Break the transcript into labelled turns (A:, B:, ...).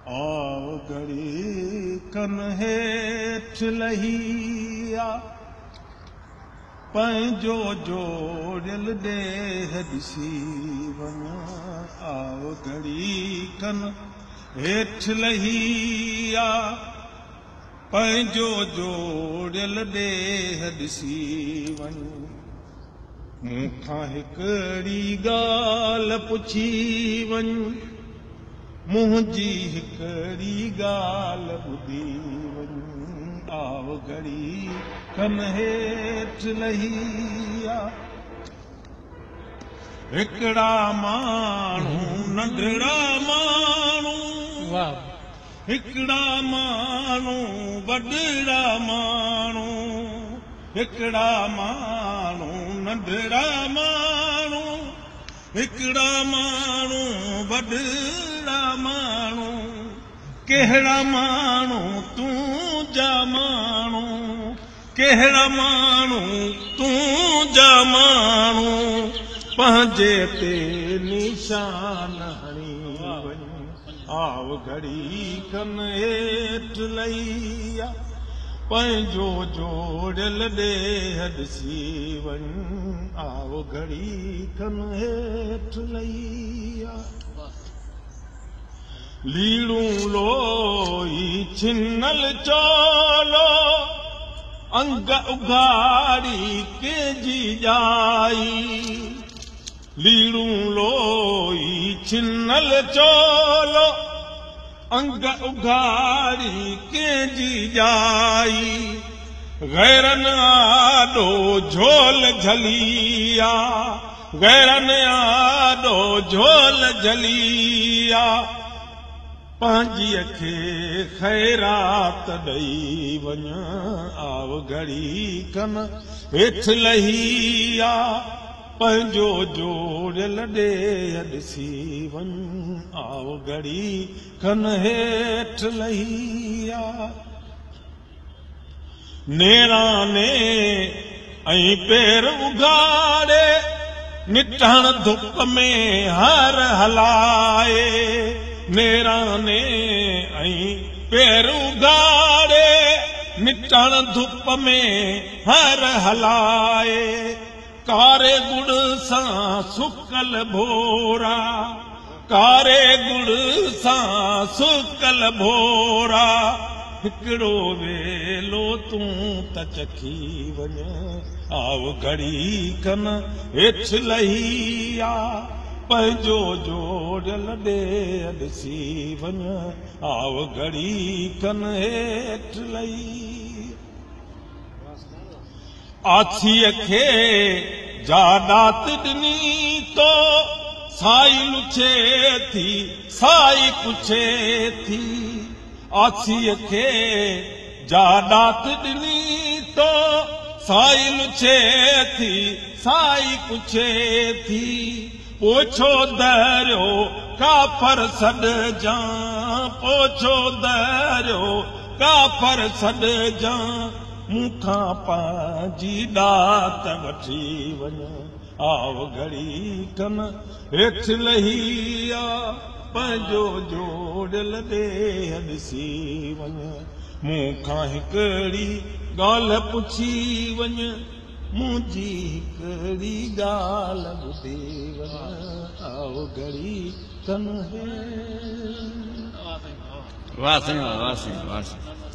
A: आओ घड़ी कन हेठ लहिया पंहिंजो जोड़ियल देह ॾिसी वञा आओ घड़ी कन हेठ लहिया पंहिंजो जोड़ियल देह ॾिसी वञ मूंखां हिकिड़ी ॻाल्हि पुछी वञ मुंहिंजी हिकिड़ी ॻाल्हि ॿुधी वञ आओ घड़ी कन हेठ लहिया हिकिड़ा माण्हू नंढड़ा माण्हू हिकिड़ा माण्हू वॾड़ा माण्हू हिकिड़ा माण्हू नंढड़ा माण्हू हिकिड़ा माण्हू वॾड़ा माण्हू कहिड़ा माण्हू तूं जा माण्हू कहिड़ा माण्हू तूं जा माण्हू पंहिंजे ते निशान हणी वञ आओ घड़ी कन हेठ लहिया पंहिंजो जोड़ियल देह ॾिसी वञ आओ घड़ी कन हेठ लहिया लीड़ू लोई छिनल चोलो अंग उघाड़ी केजी जाई लीड़ू लोई छिनल चोलो अंग उघाड़ी केजी जाई गैरन आडो झोल झलिया गैरन आडो झोल झलिया पंहिंजीअ खे ख़ैरात ॾेई वञ आओ घड़ी कन हेठ लहिया पंहिंजो जोड़ियल देह ॾिसी वञ आओ घड़ी कन हेठ लहिया नेराने ऐं पेर उघाड़े निठण धुप में हर हलाए नेराने ऐं पेर उघाड़े निठण धुप में हर हलाए कारे गुड़ सां सुकल भोरा कारे गुड़ सां सुकल भोरा हिकिड़ो वेलो तूं त चखी वञ आओ घड़ी कन हेठ लहिया पंहिंजो जोड़ियल देह ॾिसी वञ आओ घड़ी कन हेठ लही आछीअ खे जाॾात ॾिनी तो साई लुछे थी साई पुछे थी आछीअ खे जाॾात ॾिनी तो साई लुछे थी साई पुछे थी पोछो दरियो काफर सॾ पोछो दरियो काफर सॾ मूंखां पंहिंजी ॾात वठी वञ आओ घड़ी कन हेठ लहिया पंहिंजो जोड़ियल देह ॾिसी वञ मूंखां हिकिड़ी ॻाल्हि पुछी वञ मुंहिंजी हिकिड़ी ॻाल्हि ॿुधी वञ आओ घड़ी कन हे
B: वाह साईं वाह साईं वाह साईं